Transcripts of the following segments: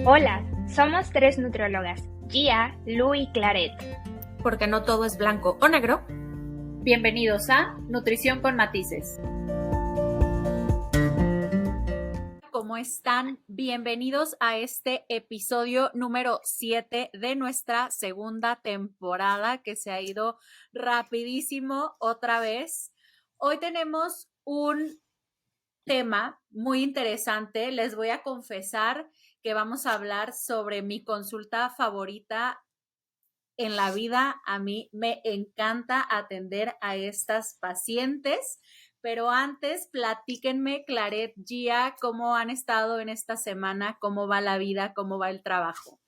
Hola, somos tres nutriólogas, Gia, Lu y Claret. Porque no todo es blanco o negro. Bienvenidos a Nutrición con Matices. ¿Cómo están? Bienvenidos a este episodio número 7 de nuestra segunda temporada, que se ha ido rapidísimo otra vez. Hoy tenemos un tema muy interesante. Les voy a confesar que vamos a hablar sobre mi consulta favorita en la vida. A mí me encanta atender a estas pacientes, pero antes platíquenme, Claret, Gia, cómo han estado en esta semana, cómo va la vida, cómo va el trabajo.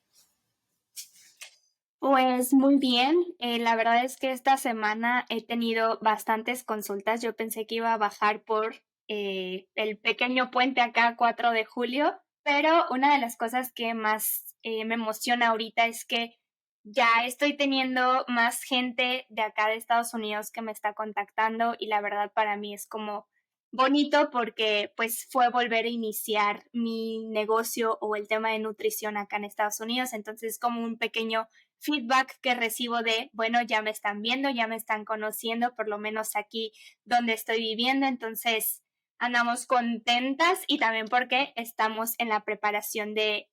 Pues muy bien, la verdad es que esta semana he tenido bastantes consultas. Yo pensé que iba a bajar por el pequeño puente acá, 4 de julio, pero una de las cosas que más me emociona ahorita es que ya estoy teniendo más gente de acá de Estados Unidos que me está contactando y la verdad para mí es como bonito porque pues fue volver a iniciar mi negocio o el tema de nutrición acá en Estados Unidos, entonces como un pequeño feedback que recibo de, bueno, ya me están viendo, ya me están conociendo, por lo menos aquí donde estoy viviendo, entonces andamos contentas y también porque estamos en la preparación de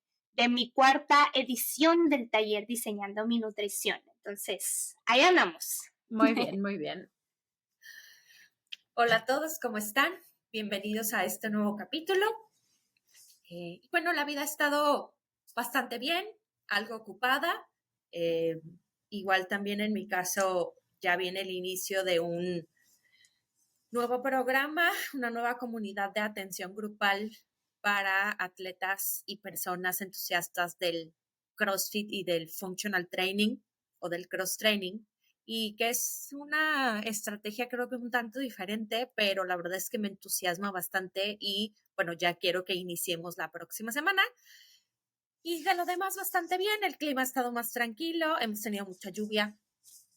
mi cuarta edición del taller Diseñando mi Nutrición. Entonces, ahí andamos. Muy bien, muy bien. Hola a todos, ¿cómo están? Bienvenidos a este nuevo capítulo. Bueno, la vida ha estado bastante bien, algo ocupada. Igual también en mi caso ya viene el inicio de un nuevo programa, una nueva comunidad de atención grupal para atletas y personas entusiastas del CrossFit y del Functional Training o del Cross Training, y que es una estrategia creo que un tanto diferente, pero la verdad es que me entusiasma bastante y bueno, ya quiero que iniciemos la próxima semana. Y de lo demás bastante bien, el clima ha estado más tranquilo, hemos tenido mucha lluvia,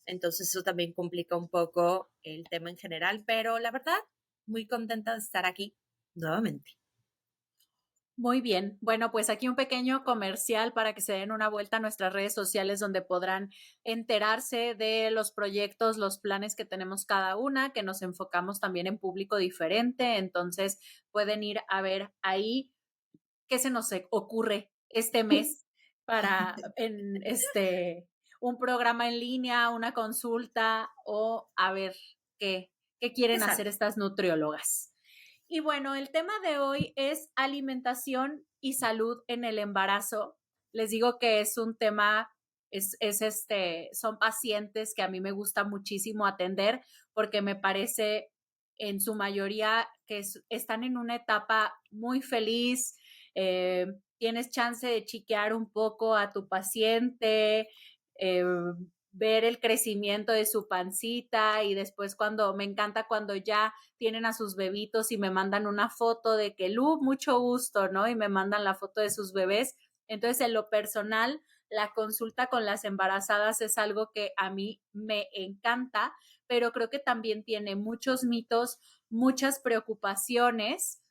entonces eso también complica un poco el tema en general, pero la verdad, muy contenta de estar aquí nuevamente. Muy bien. Bueno, pues aquí un pequeño comercial para que se den una vuelta a nuestras redes sociales donde podrán enterarse de los proyectos, los planes que tenemos cada una, que nos enfocamos también en público diferente. Entonces pueden ir a ver ahí qué se nos ocurre este mes para un programa en línea, una consulta o a ver qué quieren hacer estas nutriólogas. Y bueno, el tema de hoy es alimentación y salud en el embarazo. Les digo que es un tema, son pacientes que a mí me gusta muchísimo atender porque me parece en su mayoría que están en una etapa muy feliz. Tienes chance de chiquear un poco a tu paciente, ver el crecimiento de su pancita y después me encanta cuando ya tienen a sus bebitos y me mandan una foto de que Lu, mucho gusto, ¿no? Y me mandan la foto de sus bebés. Entonces, en lo personal, la consulta con las embarazadas es algo que a mí me encanta, pero creo que también tiene muchos mitos, muchas preocupaciones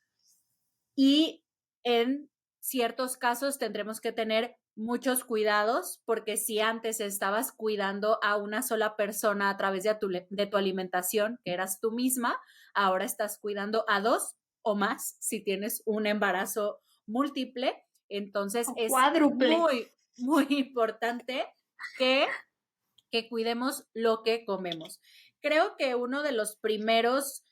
y en ciertos casos tendremos que tener muchos cuidados, porque si antes estabas cuidando a una sola persona a través de tu alimentación, que eras tú misma, ahora estás cuidando a dos o más si tienes un embarazo múltiple. Entonces es cuádruple. muy, muy importante que cuidemos lo que comemos. Creo que uno de los primeros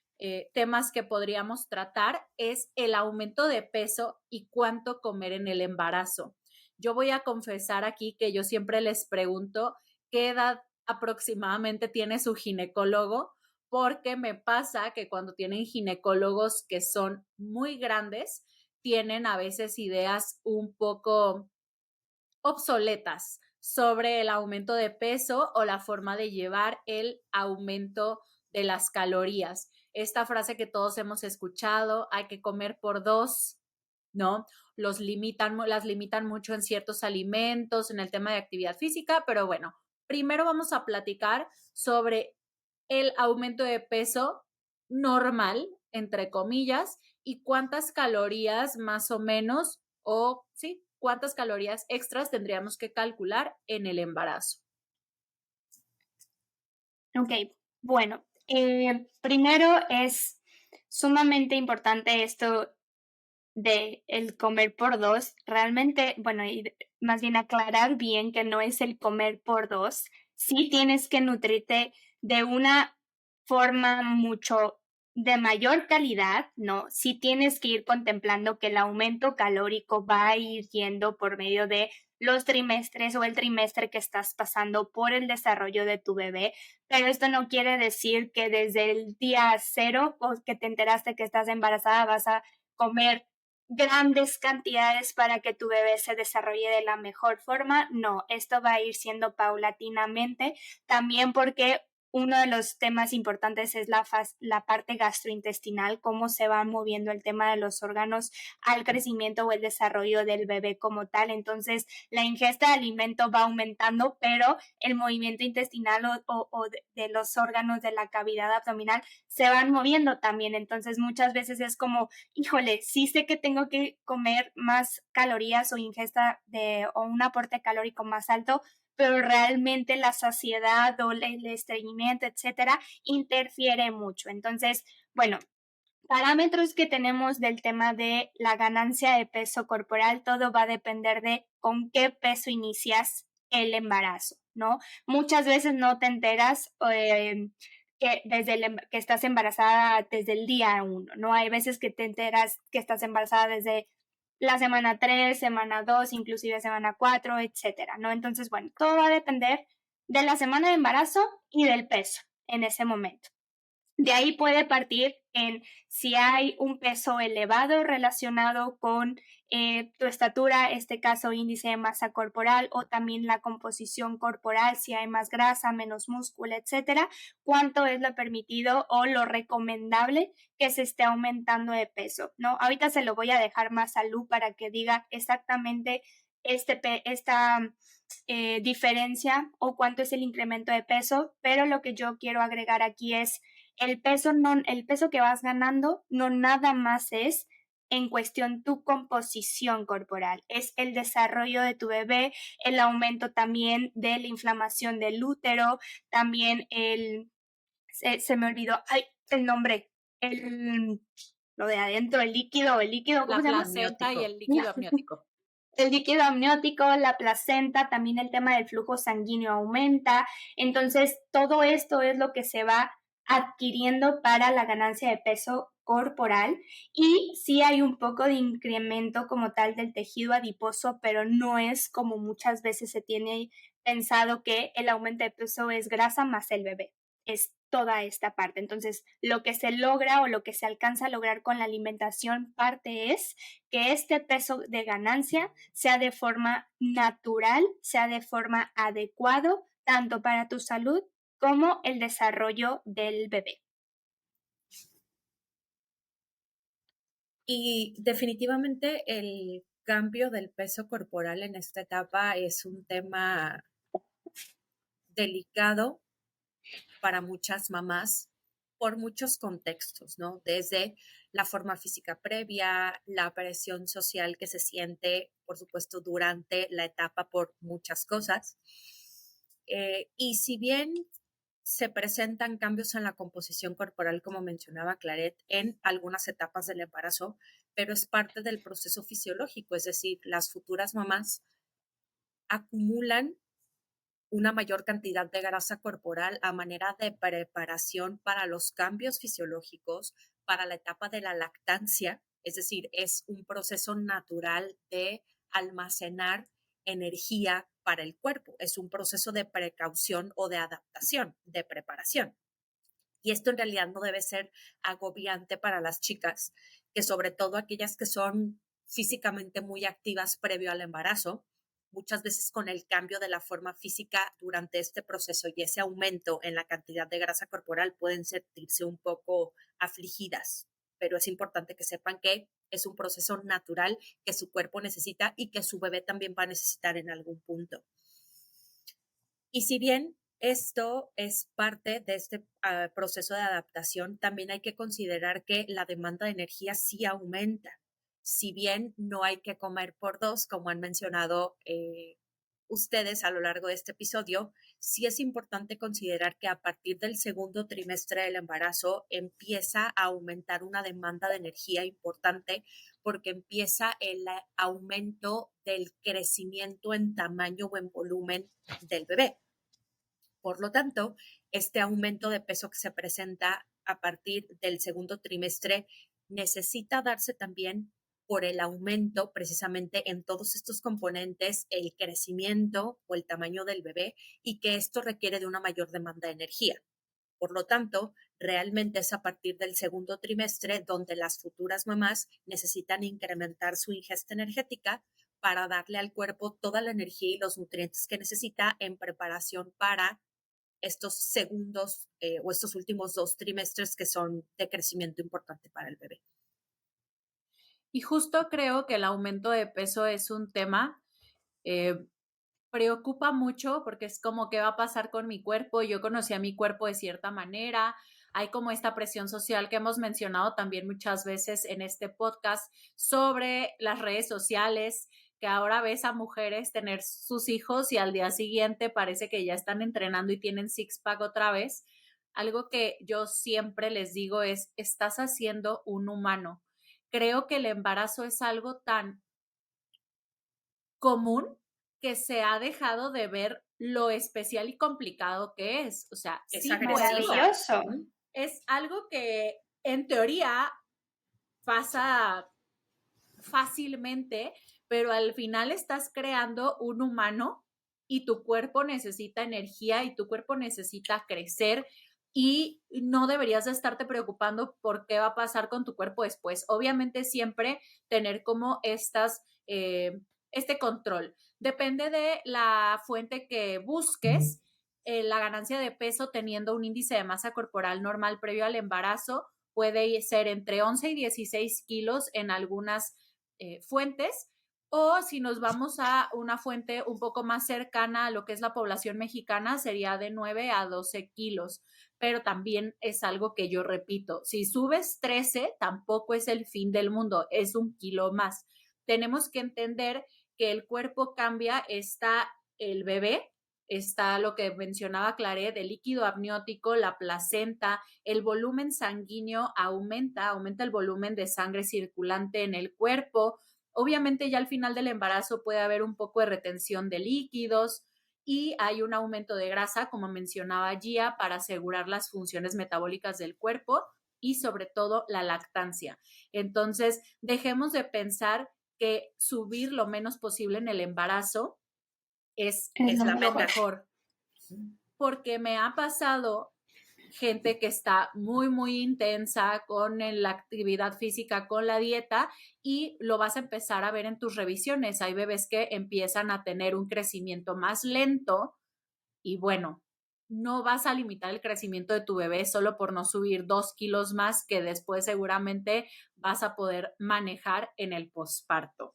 temas que podríamos tratar es el aumento de peso y cuánto comer en el embarazo. Yo voy a confesar aquí que yo siempre les pregunto qué edad aproximadamente tiene su ginecólogo, porque me pasa que cuando tienen ginecólogos que son muy grandes, tienen a veces ideas un poco obsoletas sobre el aumento de peso o la forma de llevar el aumento de las calorías. Esta frase que todos hemos escuchado, hay que comer por dos, ¿no? Las limitan mucho en ciertos alimentos, en el tema de actividad física, pero bueno, primero vamos a platicar sobre el aumento de peso normal, entre comillas, y cuántas calorías más o menos, o sí, cuántas calorías extras tendríamos que calcular en el embarazo. Ok, bueno, primero es sumamente importante esto de el comer por dos. Realmente, bueno, y más bien aclarar bien que no es el comer por dos. Sí tienes que nutrirte de una forma mucho de mayor calidad, ¿no? Sí tienes que ir contemplando que el aumento calórico va a ir yendo por medio de los trimestres o el trimestre que estás pasando por el desarrollo de tu bebé, pero esto no quiere decir que desde el día cero o que te enteraste que estás embarazada vas a comer grandes cantidades para que tu bebé se desarrolle de la mejor forma. No, esto va a ir siendo paulatinamente, también porque uno de los temas importantes es la parte gastrointestinal, cómo se va moviendo el tema de los órganos al crecimiento o el desarrollo del bebé como tal. Entonces, la ingesta de alimento va aumentando, pero el movimiento intestinal o de los órganos de la cavidad abdominal se van moviendo también. Entonces, muchas veces es como, híjole, sí sé que tengo que comer más calorías o ingesta o un aporte calórico más alto, pero realmente la saciedad o el estreñimiento, etcétera, interfiere mucho. Entonces, bueno, parámetros que tenemos del tema de la ganancia de peso corporal, todo va a depender de con qué peso inicias el embarazo, ¿no? Muchas veces no te enteras que estás embarazada desde el día 1, ¿no? Hay veces que te enteras que estás embarazada desde la semana 3, semana 2, inclusive semana 4, etcétera, ¿no? Entonces, bueno, todo va a depender de la semana de embarazo y del peso en ese momento. De ahí puede partir en si hay un peso elevado relacionado con tu estatura, este caso índice de masa corporal o también la composición corporal, si hay más grasa, menos músculo, etcétera, cuánto es lo permitido o lo recomendable que se esté aumentando de peso, ¿no? Ahorita se lo voy a dejar más a Lu para que diga exactamente esta diferencia o cuánto es el incremento de peso, pero lo que yo quiero agregar aquí es el peso que vas ganando no nada más es en cuestión tu composición corporal, es el desarrollo de tu bebé, el aumento también de la inflamación del útero, también se me olvidó, ay, el nombre, el, lo de adentro, el líquido, ¿cómo La se llama? placenta y el líquido amniótico. El líquido amniótico, la placenta, también el tema del flujo sanguíneo aumenta. Entonces, todo esto es lo que se va adquiriendo para la ganancia de peso corporal y sí hay un poco de incremento como tal del tejido adiposo, pero no es como muchas veces se tiene pensado que el aumento de peso es grasa más el bebé. Es toda esta parte. Entonces, lo que se logra o lo que se alcanza a lograr con la alimentación parte es que este peso de ganancia sea de forma natural, sea de forma adecuado, tanto para tu salud como el desarrollo del bebé. Y definitivamente el cambio del peso corporal en esta etapa es un tema delicado para muchas mamás por muchos contextos, ¿no? Desde la forma física previa, la presión social que se siente, por supuesto, durante la etapa por muchas cosas. Y si bien se presentan cambios en la composición corporal, como mencionaba Claret, en algunas etapas del embarazo, pero es parte del proceso fisiológico, es decir, las futuras mamás acumulan una mayor cantidad de grasa corporal a manera de preparación para los cambios fisiológicos, para la etapa de la lactancia, es decir, es un proceso natural de almacenar energía para el cuerpo, es un proceso de precaución o de adaptación, de preparación. Y esto en realidad no debe ser agobiante para las chicas, que sobre todo aquellas que son físicamente muy activas previo al embarazo, muchas veces con el cambio de la forma física durante este proceso y ese aumento en la cantidad de grasa corporal pueden sentirse un poco afligidas, pero es importante que sepan que es un proceso natural que su cuerpo necesita y que su bebé también va a necesitar en algún punto. Y si bien esto es parte de este proceso de adaptación, también hay que considerar que la demanda de energía sí aumenta. si bien no hay que comer por dos, como han mencionado ustedes a lo largo de este episodio, sí es importante considerar que a partir del segundo trimestre del embarazo empieza a aumentar una demanda de energía importante porque empieza el aumento del crecimiento en tamaño o en volumen del bebé. Por lo tanto, este aumento de peso que se presenta a partir del segundo trimestre necesita darse también por el aumento precisamente en todos estos componentes, el crecimiento o el tamaño del bebé, y que esto requiere de una mayor demanda de energía. Por lo tanto, realmente es a partir del segundo trimestre donde las futuras mamás necesitan incrementar su ingesta energética para darle al cuerpo toda la energía y los nutrientes que necesita en preparación para estos segundos o estos últimos 2 trimestres que son de crecimiento importante para el bebé. Y justo creo que el aumento de peso es un tema, preocupa mucho porque es como qué va a pasar con mi cuerpo. Yo conocí a mi cuerpo de cierta manera. Hay como esta presión social que hemos mencionado también muchas veces en este podcast sobre las redes sociales, que ahora ves a mujeres tener sus hijos y al día siguiente parece que ya están entrenando y tienen six-pack otra vez. Algo que yo siempre les digo es, estás haciendo un humano. Creo que el embarazo es algo tan común que se ha dejado de ver lo especial y complicado que es. O sea, Es sí agresivo. Maravilloso. es algo que en teoría pasa fácilmente, pero al final estás creando un humano y tu cuerpo necesita energía y tu cuerpo necesita crecer y no deberías de estarte preocupando por qué va a pasar con tu cuerpo después. Obviamente siempre tener como este control. Depende de la fuente que busques, la ganancia de peso teniendo un índice de masa corporal normal previo al embarazo puede ser entre 11 y 16 kilos en algunas fuentes, o si nos vamos a una fuente un poco más cercana a lo que es la población mexicana, sería de 9 a 12 kilos. Pero también es algo que yo repito, si subes 13, tampoco es el fin del mundo, es un kilo más. Tenemos que entender que el cuerpo cambia, está el bebé, está lo que mencionaba Claret, el líquido amniótico, la placenta, el volumen sanguíneo aumenta el volumen de sangre circulante en el cuerpo. Obviamente ya al final del embarazo puede haber un poco de retención de líquidos y hay un aumento de grasa, como mencionaba Gia, para asegurar las funciones metabólicas del cuerpo y sobre todo la lactancia. Entonces, dejemos de pensar que subir lo menos posible en el embarazo es lo lo mejor. mejor. Porque me ha pasado gente que está muy, muy intensa con la actividad física, con la dieta, y lo vas a empezar a ver en tus revisiones. Hay bebés que empiezan a tener un crecimiento más lento y bueno, no vas a limitar el crecimiento de tu bebé solo por no subir 2 kilos más que después seguramente vas a poder manejar en el posparto.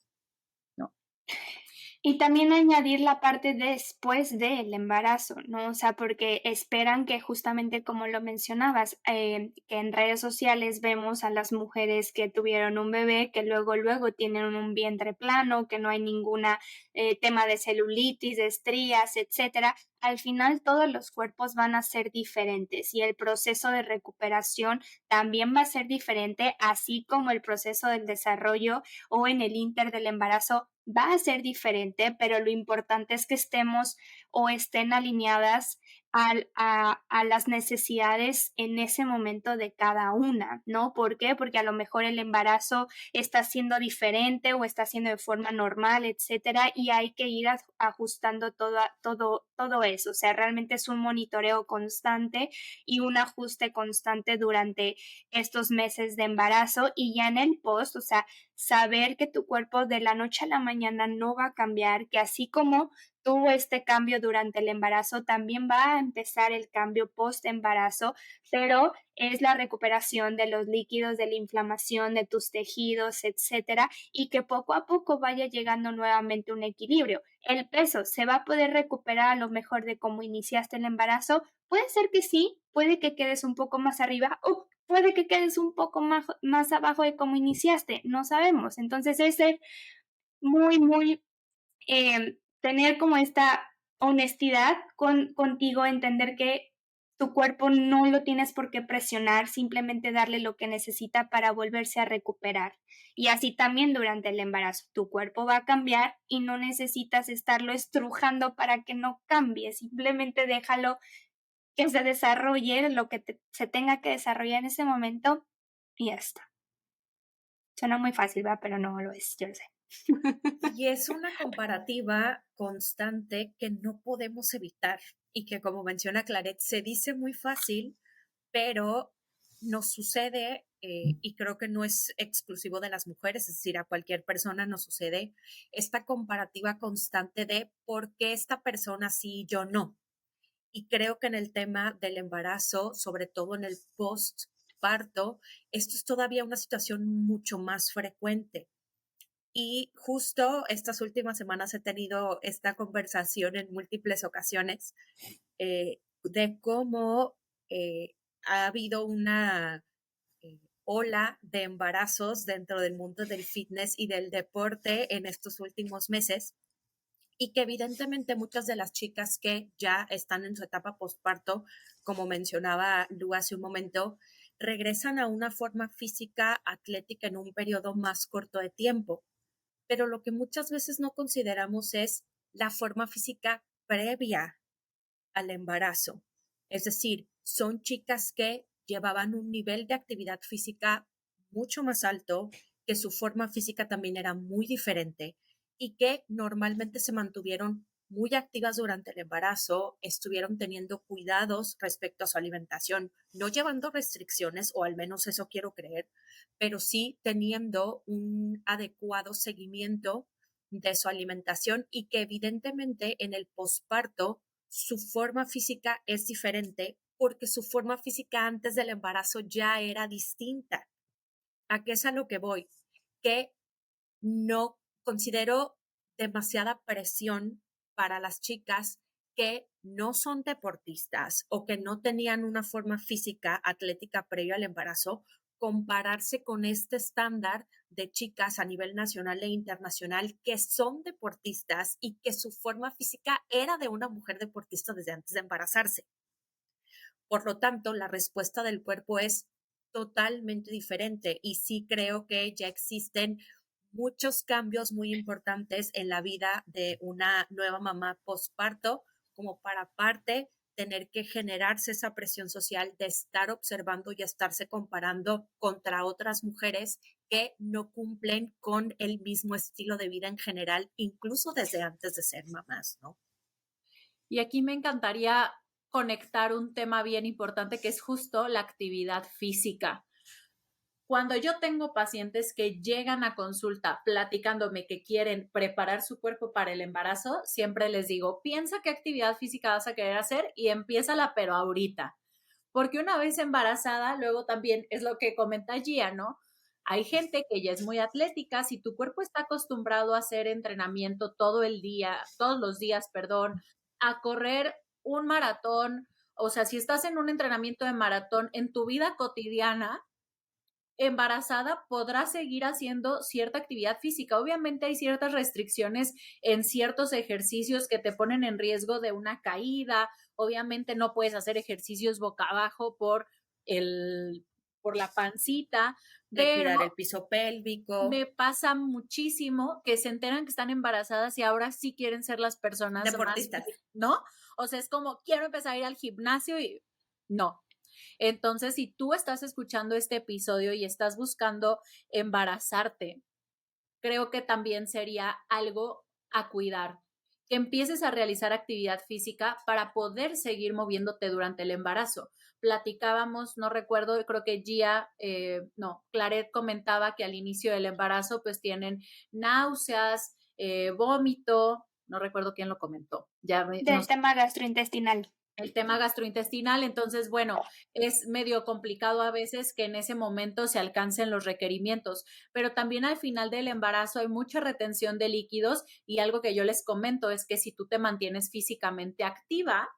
Y también añadir la parte después del embarazo, ¿no? O sea, porque esperan que justamente como lo mencionabas, que en redes sociales vemos a las mujeres que tuvieron un bebé, que luego tienen un vientre plano, que no hay ninguna tema de celulitis, de estrías, etcétera. Al final todos los cuerpos van a ser diferentes y el proceso de recuperación también va a ser diferente, así como el proceso del desarrollo o en el inter del embarazo va a ser diferente, pero lo importante es que estemos o estén alineadas a las necesidades en ese momento de cada una, ¿no? ¿Por qué? Porque a lo mejor el embarazo está siendo diferente o está siendo de forma normal, etcétera, y hay que ir ajustando todo eso. O sea, realmente es un monitoreo constante y un ajuste constante durante estos meses de embarazo y ya en el post, o sea, saber que tu cuerpo de la noche a la mañana no va a cambiar, que así como tuvo este cambio durante el embarazo, también va a empezar el cambio post embarazo, pero es la recuperación de los líquidos, de la inflamación de tus tejidos, etcétera, y que poco a poco vaya llegando nuevamente un equilibrio. El peso se va a poder recuperar a lo mejor de cómo iniciaste el embarazo. Puede ser que sí, puede que quedes un poco más arriba o puede que quedes un poco más abajo de cómo iniciaste, no sabemos. Entonces es ser muy, tener como esta honestidad contigo, entender que tu cuerpo no lo tienes por qué presionar, simplemente darle lo que necesita para volverse a recuperar. Y así también durante el embarazo, tu cuerpo va a cambiar y no necesitas estarlo estrujando para que no cambie, simplemente déjalo que se desarrolle lo que se tenga que desarrollar en ese momento y ya está. Suena muy fácil, ¿va? Pero no lo es, yo lo sé. Y es una comparativa constante que no podemos evitar y que, como menciona Claret, se dice muy fácil, pero nos sucede, y creo que no es exclusivo de las mujeres, es decir, a cualquier persona nos sucede esta comparativa constante de por qué esta persona sí y yo no. Y creo que en el tema del embarazo, sobre todo en el postparto, esto es todavía una situación mucho más frecuente. Y justo estas últimas semanas he tenido esta conversación en múltiples ocasiones de cómo ha habido una ola de embarazos dentro del mundo del fitness y del deporte en estos últimos meses y que evidentemente muchas de las chicas que ya están en su etapa postparto, como mencionaba Lu hace un momento, regresan a una forma física atlética en un periodo más corto de tiempo. Pero lo que muchas veces no consideramos es la forma física previa al embarazo. Es decir, son chicas que llevaban un nivel de actividad física mucho más alto, que su forma física también era muy diferente y que normalmente se mantuvieron muy activas durante el embarazo, estuvieron teniendo cuidados respecto a su alimentación, no llevando restricciones, o al menos eso quiero creer, pero sí teniendo un adecuado seguimiento de su alimentación y que evidentemente en el posparto su forma física es diferente porque su forma física antes del embarazo ya era distinta. ¿A qué es a lo que voy? Que no considero demasiada presión para las chicas que no son deportistas o que no tenían una forma física atlética previo al embarazo, compararse con este estándar de chicas a nivel nacional e internacional que son deportistas y que su forma física era de una mujer deportista desde antes de embarazarse. Por lo tanto, la respuesta del cuerpo es totalmente diferente y sí creo que ya existen muchos cambios muy importantes en la vida de una nueva mamá postparto, como para parte tener que generarse esa presión social de estar observando y estarse comparando contra otras mujeres que no cumplen con el mismo estilo de vida en general, incluso desde antes de ser mamás, ¿no? Y aquí me encantaría conectar un tema bien importante que es justo la actividad física. Cuando yo tengo pacientes que llegan a consulta platicándome que quieren preparar su cuerpo para el embarazo, siempre les digo, piensa qué actividad física vas a querer hacer y empiézala, pero ahorita. Porque una vez embarazada, luego también es lo que comenta Gia, ¿no? Hay gente que ya es muy atlética, si tu cuerpo está acostumbrado a hacer entrenamiento todo el día, todos los días, perdón, a correr un maratón, o sea, si estás en un entrenamiento de maratón en tu vida cotidiana, embarazada podrá seguir haciendo cierta actividad física. Obviamente hay ciertas restricciones en ciertos ejercicios que te ponen en riesgo de una caída. Obviamente no puedes hacer ejercicios boca abajo por la pancita, De pero cuidar el piso pélvico. me pasa muchísimo que se enteran que están embarazadas y ahora sí quieren ser las personas más, Deportistas. ¿no? O sea, es como, quiero empezar a ir al gimnasio y no. Entonces, si tú estás escuchando este episodio y estás buscando embarazarte, creo que también sería algo a cuidar, que empieces a realizar actividad física para poder seguir moviéndote durante el embarazo. Platicábamos, no recuerdo, creo que Gia, Claret comentaba que al inicio del embarazo pues tienen náuseas, vómito, no recuerdo quién lo comentó. Del tema gastrointestinal. El tema gastrointestinal, entonces, bueno, es medio complicado a veces que en ese momento se alcancen los requerimientos, pero también al final del embarazo hay mucha retención de líquidos y algo que yo les comento es que si tú te mantienes físicamente activa,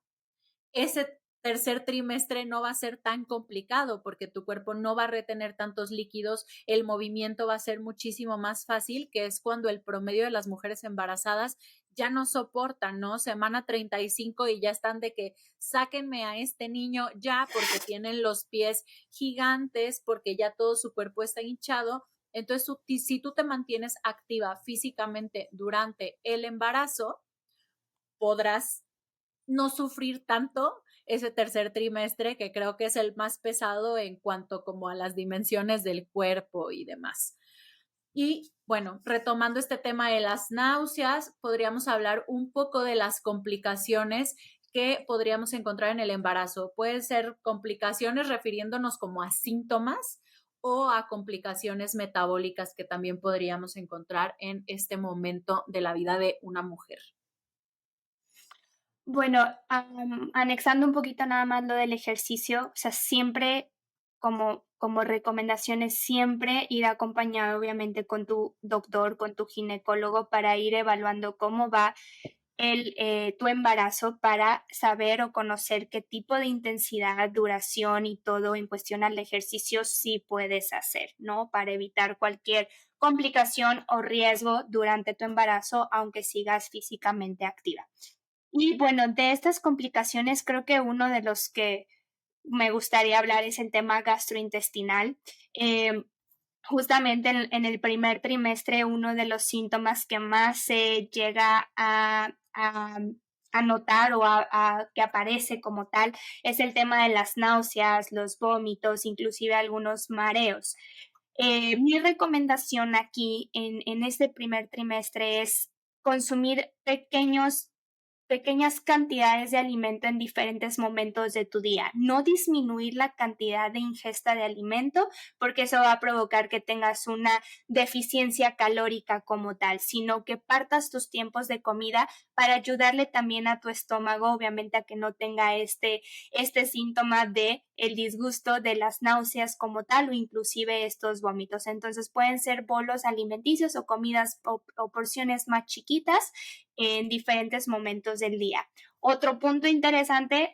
ese tercer trimestre no va a ser tan complicado porque tu cuerpo no va a retener tantos líquidos, el movimiento va a ser muchísimo más fácil, que es cuando el promedio de las mujeres embarazadas ya no soportan, ¿no? Semana 35 y ya están de que sáquenme a este niño ya porque tienen los pies gigantes, porque ya todo su cuerpo está hinchado. Entonces, si tú te mantienes activa físicamente durante el embarazo, podrás no sufrir tanto ese tercer trimestre, que creo que es el más pesado en cuanto como a las dimensiones del cuerpo y demás. Y bueno, retomando este tema de las náuseas, podríamos hablar un poco de las complicaciones que podríamos encontrar en el embarazo. Pueden ser complicaciones refiriéndonos como a síntomas o a complicaciones metabólicas que también podríamos encontrar en este momento de la vida de una mujer. Bueno, anexando un poquito nada más lo del ejercicio, o sea, siempre como recomendaciones, siempre ir acompañado obviamente con tu doctor, con tu ginecólogo para ir evaluando cómo va tu embarazo para saber o conocer qué tipo de intensidad, duración y todo en cuestión al ejercicio sí puedes hacer, ¿no? Para evitar cualquier complicación o riesgo durante tu embarazo, aunque sigas físicamente activa. Y bueno, de estas complicaciones creo que uno de los que me gustaría hablar es el tema gastrointestinal. Justamente en el primer trimestre, uno de los síntomas que más se llega a notar o que aparece como tal es el tema de las náuseas, los vómitos, inclusive algunos mareos. Mi recomendación aquí en este primer trimestre es consumir pequeñas cantidades de alimento en diferentes momentos de tu día. No disminuir la cantidad de ingesta de alimento porque eso va a provocar que tengas una deficiencia calórica como tal, sino que partas tus tiempos de comida para ayudarle también a tu estómago, obviamente a que no tenga este síntoma de el disgusto, de las náuseas como tal o inclusive estos vómitos. Entonces pueden ser bolos alimenticios o comidas o porciones más chiquitas en diferentes momentos del día. Otro punto interesante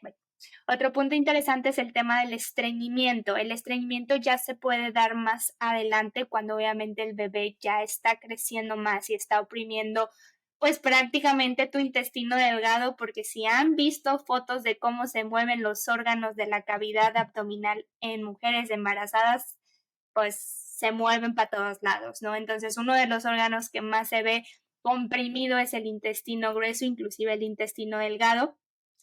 es el tema del estreñimiento. El estreñimiento ya se puede dar más adelante cuando obviamente el bebé ya está creciendo más y está oprimiendo pues prácticamente tu intestino delgado, porque si han visto fotos de cómo se mueven los órganos de la cavidad abdominal en mujeres embarazadas, pues se mueven para todos lados, ¿no? Entonces uno de los órganos que más se ve comprimido es el intestino grueso, inclusive el intestino delgado.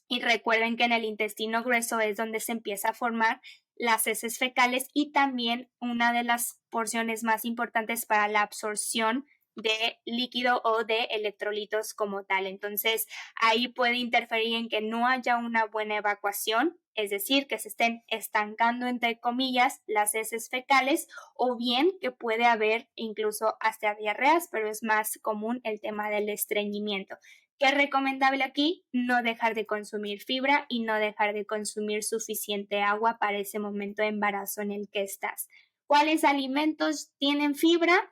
Y recuerden que en el intestino grueso es donde se empieza a formar las heces fecales y también una de las porciones más importantes para la absorción de líquido o de electrolitos como tal. Entonces, ahí puede interferir en que no haya una buena evacuación, es decir, que se estén estancando, entre comillas, las heces fecales, o bien que puede haber incluso hasta diarreas, pero es más común el tema del estreñimiento. ¿Qué es recomendable aquí? No dejar de consumir fibra y no dejar de consumir suficiente agua para ese momento de embarazo en el que estás. ¿Cuáles alimentos tienen fibra?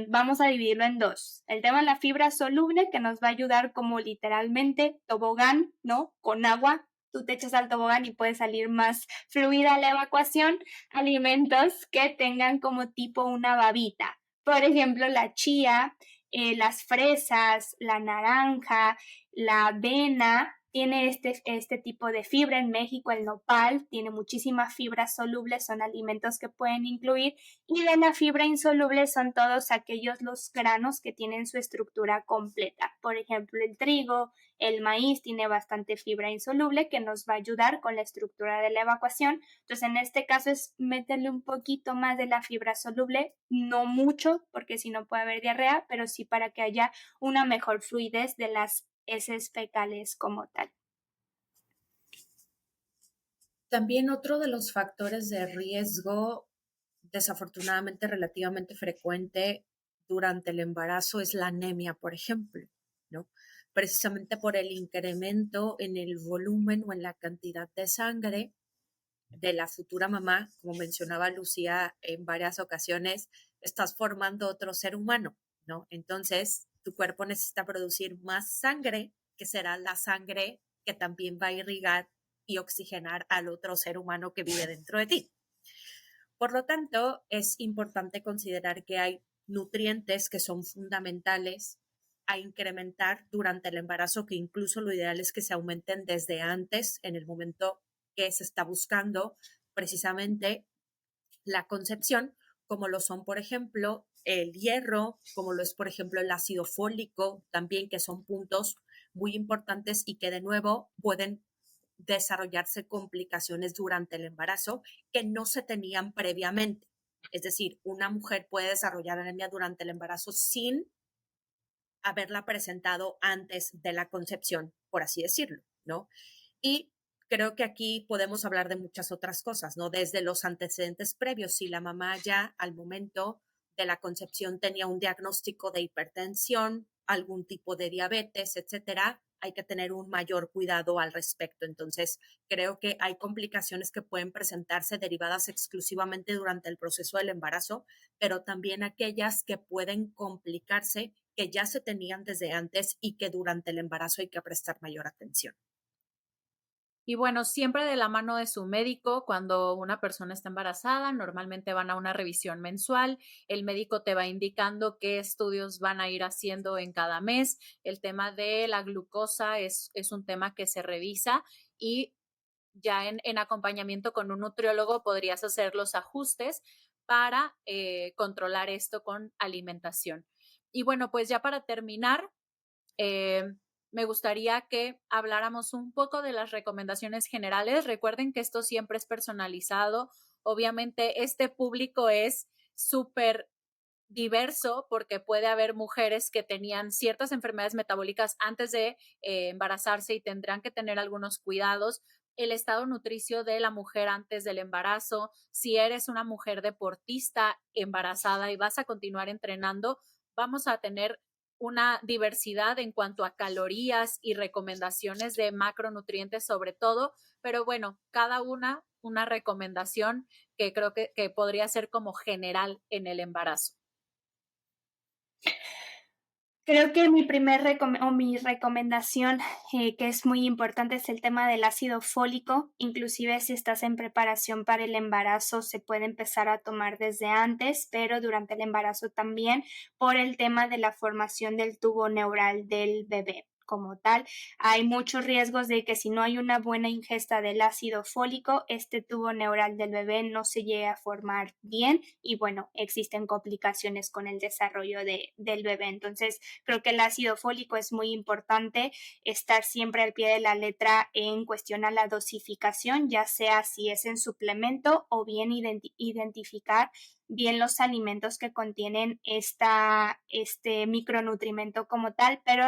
Vamos a dividirlo en dos. El tema de la fibra soluble, que nos va a ayudar como literalmente tobogán, ¿no? Con agua, tú te echas al tobogán y puede salir más fluida la evacuación. Alimentos que tengan como tipo una babita. Por ejemplo, la chía, las fresas, la naranja, la avena, tiene este tipo de fibra. En México el nopal tiene muchísimas fibras solubles, son alimentos que pueden incluir, y de la fibra insoluble son todos aquellos los granos que tienen su estructura completa. Por ejemplo, el trigo, el maíz tiene bastante fibra insoluble que nos va a ayudar con la estructura de la evacuación. Entonces, en este caso es meterle un poquito más de la fibra soluble, no mucho, porque si no puede haber diarrea, pero sí para que haya una mejor fluidez de las heces fecales como tal. También otro de los factores de riesgo, desafortunadamente relativamente frecuente durante el embarazo, es la anemia, por ejemplo, ¿no? Precisamente por el incremento en el volumen o en la cantidad de sangre de la futura mamá, como mencionaba Lucía en varias ocasiones, estás formando otro ser humano, ¿no? Entonces, tu cuerpo necesita producir más sangre, que será la sangre que también va a irrigar y oxigenar al otro ser humano que vive dentro de ti. Por lo tanto, es importante considerar que hay nutrientes que son fundamentales a incrementar durante el embarazo, que incluso lo ideal es que se aumenten desde antes, en el momento que se está buscando precisamente la concepción, como lo son, por ejemplo, el hierro, como lo es, por ejemplo, el ácido fólico, también, que son puntos muy importantes y que de nuevo pueden desarrollarse complicaciones durante el embarazo que no se tenían previamente. Es decir, una mujer puede desarrollar anemia durante el embarazo sin haberla presentado antes de la concepción, por así decirlo, ¿no? Y creo que aquí podemos hablar de muchas otras cosas, ¿no? Desde los antecedentes previos, si la mamá ya al momento de la concepción tenía un diagnóstico de hipertensión, algún tipo de diabetes, etcétera, hay que tener un mayor cuidado al respecto. Entonces, creo que hay complicaciones que pueden presentarse derivadas exclusivamente durante el proceso del embarazo, pero también aquellas que pueden complicarse, que ya se tenían desde antes y que durante el embarazo hay que prestar mayor atención. Y bueno, siempre de la mano de su médico, cuando una persona está embarazada, normalmente van a una revisión mensual, el médico te va indicando qué estudios van a ir haciendo en cada mes, el tema de la glucosa es un tema que se revisa y ya en acompañamiento con un nutriólogo podrías hacer los ajustes para controlar esto con alimentación. Y bueno, pues ya para terminar, eh, me gustaría que habláramos un poco de las recomendaciones generales. Recuerden que esto siempre es personalizado. Obviamente, este público es súper diverso porque puede haber mujeres que tenían ciertas enfermedades metabólicas antes de embarazarse y tendrán que tener algunos cuidados. El estado nutricio de la mujer antes del embarazo, si eres una mujer deportista embarazada y vas a continuar entrenando, vamos a tener una diversidad en cuanto a calorías y recomendaciones de macronutrientes sobre todo, pero bueno, cada una recomendación que creo que podría ser como general en el embarazo. Creo que mi recomendación, que es muy importante, es el tema del ácido fólico. Inclusive si estás en preparación para el embarazo, se puede empezar a tomar desde antes, pero durante el embarazo también, por el tema de la formación del tubo neural del bebé como tal. Hay muchos riesgos de que si no hay una buena ingesta del ácido fólico, este tubo neural del bebé no se llegue a formar bien y bueno, existen complicaciones con el desarrollo del bebé. Entonces, creo que el ácido fólico es muy importante, estar siempre al pie de la letra en cuestión a la dosificación, ya sea si es en suplemento o bien identificar bien los alimentos que contienen este micronutrimento como tal, pero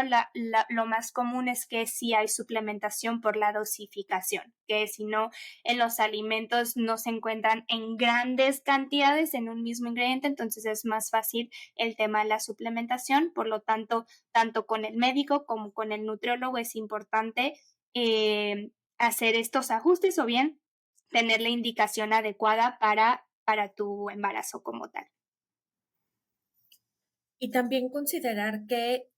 lo más común es que sí hay suplementación por la dosificación, que si no en los alimentos no se encuentran en grandes cantidades en un mismo ingrediente, entonces es más fácil el tema de la suplementación, por lo tanto, tanto con el médico como con el nutriólogo es importante hacer estos ajustes o bien tener la indicación adecuada para tu embarazo como tal. Y también considerar que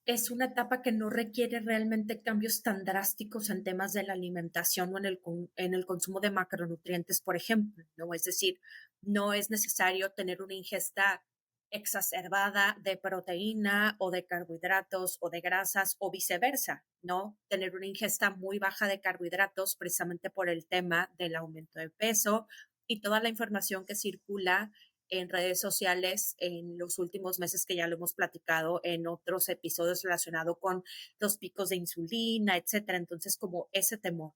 es una etapa que no requiere realmente cambios tan drásticos en temas de la alimentación o en el consumo de macronutrientes, por ejemplo, ¿no? Es decir, no es necesario tener una ingesta exacerbada de proteína o de carbohidratos o de grasas o viceversa, ¿no? Tener una ingesta muy baja de carbohidratos precisamente por el tema del aumento de peso y toda la información que circula en redes sociales en los últimos meses, que ya lo hemos platicado en otros episodios relacionados con los picos de insulina, etcétera. Entonces, como ese temor.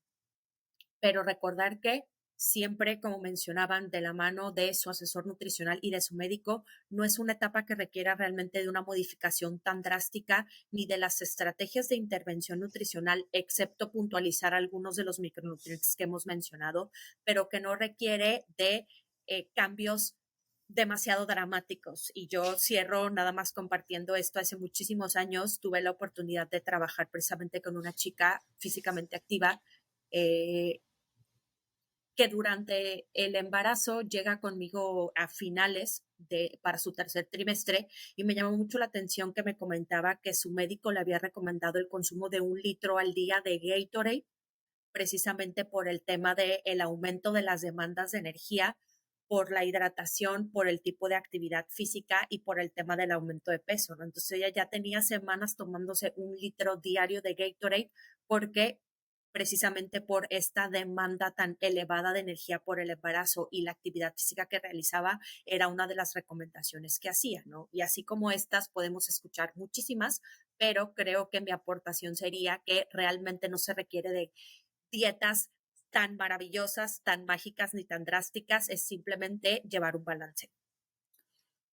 Pero recordar que siempre, como mencionaban, de la mano de su asesor nutricional y de su médico, no es una etapa que requiera realmente de una modificación tan drástica ni de las estrategias de intervención nutricional, excepto puntualizar algunos de los micronutrientes que hemos mencionado, pero que no requiere de cambios demasiado dramáticos. Y yo cierro nada más compartiendo esto. Hace muchísimos años tuve la oportunidad de trabajar precisamente con una chica físicamente activa eh, que durante el embarazo llega conmigo a finales para su tercer trimestre y me llamó mucho la atención que me comentaba que su médico le había recomendado el consumo de 1 litro al día de Gatorade precisamente por el tema del aumento de las demandas de energía, por la hidratación, por el tipo de actividad física y por el tema del aumento de peso, ¿no? Entonces ella ya tenía semanas tomándose 1 litro diario de Gatorade porque precisamente por esta demanda tan elevada de energía por el embarazo y la actividad física que realizaba era una de las recomendaciones que hacía, ¿no? Y así como estas podemos escuchar muchísimas, pero creo que mi aportación sería que realmente no se requiere de dietas tan maravillosas, tan mágicas ni tan drásticas, es simplemente llevar un balance.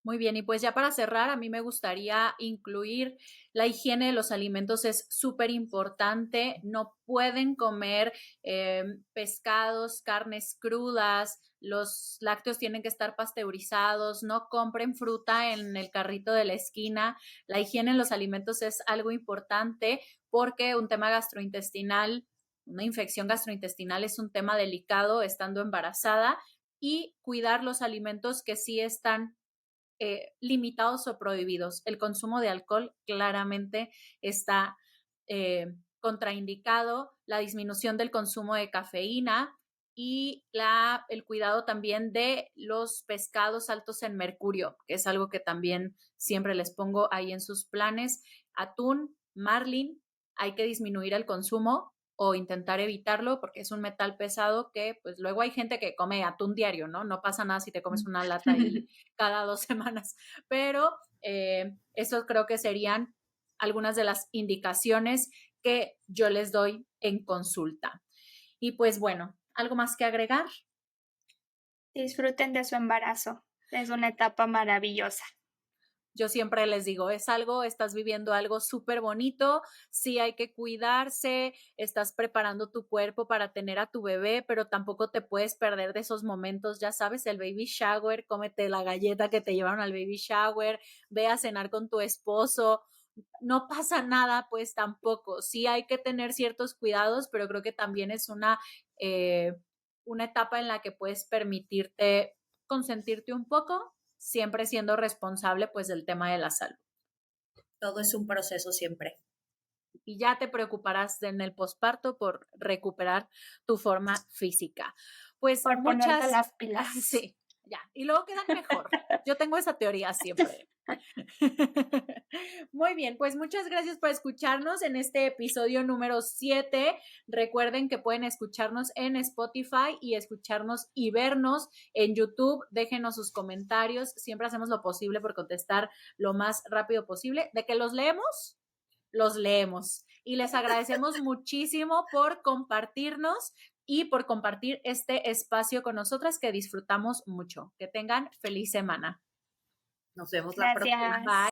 Muy bien, y pues ya para cerrar, a mí me gustaría incluir la higiene de los alimentos, es súper importante. No pueden comer pescados, carnes crudas, los lácteos tienen que estar pasteurizados, no compren fruta en el carrito de la esquina. La higiene en los alimentos es algo importante porque un tema gastrointestinal, una infección gastrointestinal es un tema delicado estando embarazada, y cuidar los alimentos que sí están limitados o prohibidos. El consumo de alcohol claramente está contraindicado, la disminución del consumo de cafeína y el cuidado también de los pescados altos en mercurio, que es algo que también siempre les pongo ahí en sus planes. Atún, marlin, hay que disminuir el consumo o intentar evitarlo porque es un metal pesado que pues luego hay gente que come atún diario, ¿no? No pasa nada si te comes una lata y cada 2 semanas, pero eso creo que serían algunas de las indicaciones que yo les doy en consulta. Y pues bueno, ¿algo más que agregar? Disfruten de su embarazo. Es una etapa maravillosa. Yo siempre les digo, estás viviendo algo súper bonito, sí hay que cuidarse, estás preparando tu cuerpo para tener a tu bebé, pero tampoco te puedes perder de esos momentos, ya sabes, el baby shower, cómete la galleta que te llevaron al baby shower, ve a cenar con tu esposo, no pasa nada, pues tampoco, sí hay que tener ciertos cuidados, pero creo que también es una etapa en la que puedes permitirte consentirte un poco, siempre siendo responsable pues del tema de la salud. Todo es un proceso siempre. Y ya te preocuparás en el posparto por recuperar tu forma física. Pues por ponerte las pilas. Sí, ya. Y luego quedan mejor. Yo tengo esa teoría siempre. Muy bien, pues muchas gracias por escucharnos en este episodio número 7. Recuerden que pueden escucharnos en Spotify y escucharnos y vernos en YouTube. Déjenos sus comentarios. Siempre hacemos lo posible por contestar lo más rápido posible. ¿De que los leemos? Los leemos. Y les agradecemos muchísimo por compartirnos y por compartir este espacio con nosotras que disfrutamos mucho. Que tengan feliz semana. Nos vemos la próxima. Bye.